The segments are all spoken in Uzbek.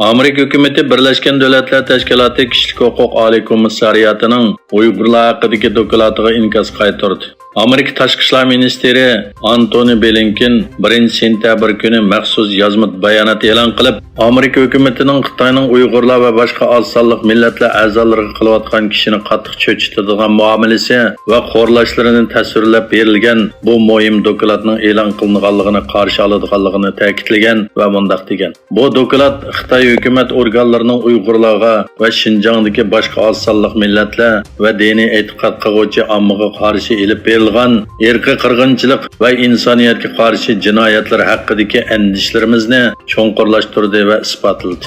Amerika hökuməti Birləşmiş Dövlətlər Təşkilatı Kişilik Hüquq Ali Komissariyatının Uyğurlar haqqındakı doklatıga inkas qaytardı. Amerika Tashqi ishlar ministri Antony Blinken 1-sentyabr kuni maxsus yozma bayonot e'lon qilib, Amerika hukumatining Xitoyning Uyg'urlar va boshqa oz sonli millatlar a'zolariga qilayotgan kishini qattiq cho'chitadigan muomalasi va xo'rlashlarini tasvirlab berilgan bu muhim dokladning e'lon qilinganligini qarshi oladiganligini ta'kidlagan va mundaq degan. Bu doklad Xitoy hukumat organlarining Uyg'urlarga va Xinjiangdagi boshqa oz sonli millatlar va diniy e'tiqod qiluvchi ommaga qarshi elib berilgan irqiy qirg'inchilik va insoniyatga qarshi jinoyatlar haqidagi andishlarimizni cho'nqurlashtirdi va isbotladi.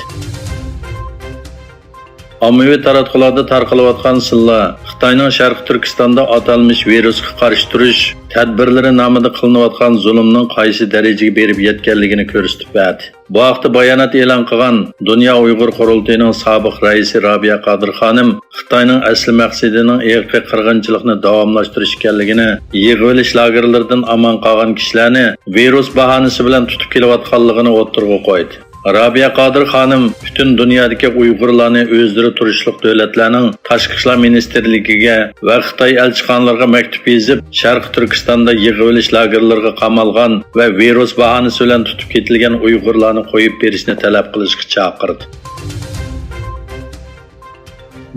Ommaviy taratqularda tarqalayotgan silla Xitoyning Sharq Turkistonda atalmış virusga qarshi turish tadbirlari nomida qilinayotgan zulmning qaysi darajaga berib yetganligini ko'rsatib berdi. Bu haqda bayonot e'lon qilgan Dunyo Uyg'ur qurultayining sobiq raisi Robiya Qodir xonim Xitoyning asli maqsadining irqiy qirg'inchilikni davomlashtirish ekanligini, yig'ilish lagerlaridan aman qolgan kishilarni virus bahonasi bilan tutib kelayotganligini o'ttirg'a qo'ydi. Robiya Qodir xonim bütün dunyodagi Uyg'urlarni o'zlari turishliq davlatlarning tashqi ishlar ministrligiga va Xitoy elchixonalariga maktub yozib, Sharq Turkistonda yig'ilish lagerlariga qamalgan va virus bahonasi bilan tutib ketilgan Uyg'urlarni qo'yib berishni talab qilishga chaqirdi.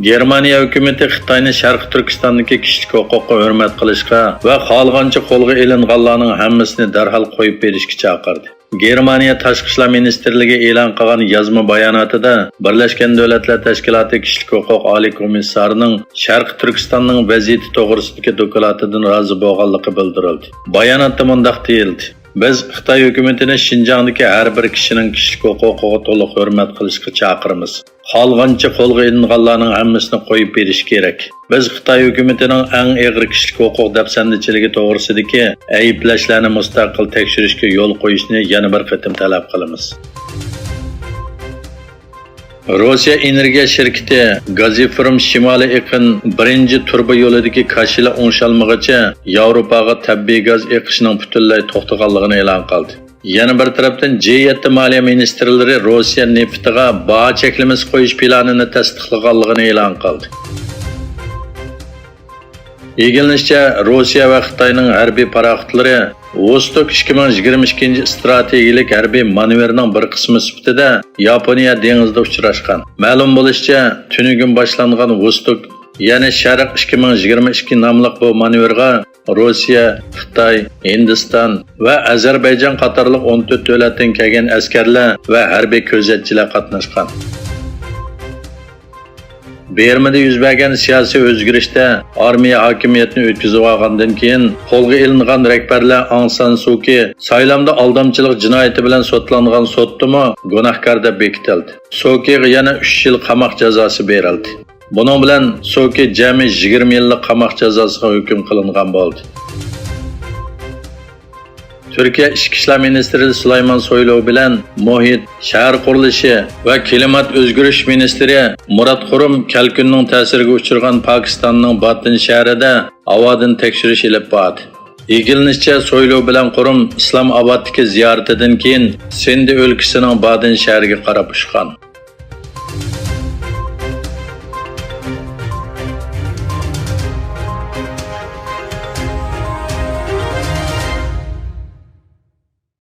Germaniya hukumati Xitoyning Sharq Turkistondagi kishilik huquqqa hurmat qilishga va xohlagancha qo'lga ilinganlarning hammasini darhol qo'yib berishga chaqirdi. Germaniya Tashqi ishlar ministrligi e'lon qilgan yozma bayonotida Birlashgan Davlatlar Tashkiloti Kishilik Huquq Oliy Komissarining Sharq Turkistonning vaziyati to'g'risidagi doklatidan rozi bo'lganligi bildirildi. Bayonotda mundaq deyildi: Biz Xitoy hukumatini Xinjiangdagi har bir kishining kishilik huquqiga to'liq hurmat qilishga chaqiramiz. Xohlagancha qo'lga ilinganlarning hammasini qo'yib berish kerak. Biz Xitoy hukumatining eng og'ir kishilik huquq dafsandichiligi to'g'risidagi ayblashlarni mustaqil tekshirishga yo'l qo'yishni yana bir qatim talab qilamiz. Rossiya energiya shirkati Gazprom Shimoliy Iqin birinchi turba yo'lidagi kashila o'ngshalmag'icha Yevropaga tabiiy gaz eqishining butunlay to'xtaganligini e'lon qildi. Yana bir tarafdan G7 moliya ministrlari Rossiya neftiga baho cheklamasi qo'yish planini tasdiqlaganligini e'lon qildi. Egilishicha Rossiya va Xitoyning harbiy paraxotlari Vostok 2022 strategik harbiy manevrining bir qismi sifatida Yaponiya dengizida uchrashgan. Ma'lum bo'lishicha, tunugun boshlangan Vostok, ya'ni Sharq 2022 nomli bu manevrga Rossiya, Xitoy, Hindiston va Ozarbayjon qatorliq 14 davlatdan kelgan askarlar va harbiy ko'zatchilar qatnashgan. Bermada yuz bergan siyosiy o'zgarishda armiya hokimiyatini o'tkazib olgandan keyin qo'lga ilingan rahbarlar Aung San Suu Kyi saylamda aldamchilik jinoyati bilan sotlangan sotdimi gunohkor deb bekitildi. Suu Kyiga yana 3 yil qamoq jazosi berildi. Buning bilan Suu Kyi jami 20 yillik qamoq jazosiga hukm qilingan bo'ldi. Türkiye İçki İşler Ministri Süleyman Soylu bilen Muhit, Şehir Qurilishi va Klimat O'zgarish Ministri Murat Qurum kelkunning ta'siriga uchragan Pokistonning Batin shahrida havodan tekshirish ilib bordi. Egilishicha Soylu bilan Qurum Islomoboddagi ziyoratidan keyin Sindi o'lkasining Batin shahriga qarab ushgan.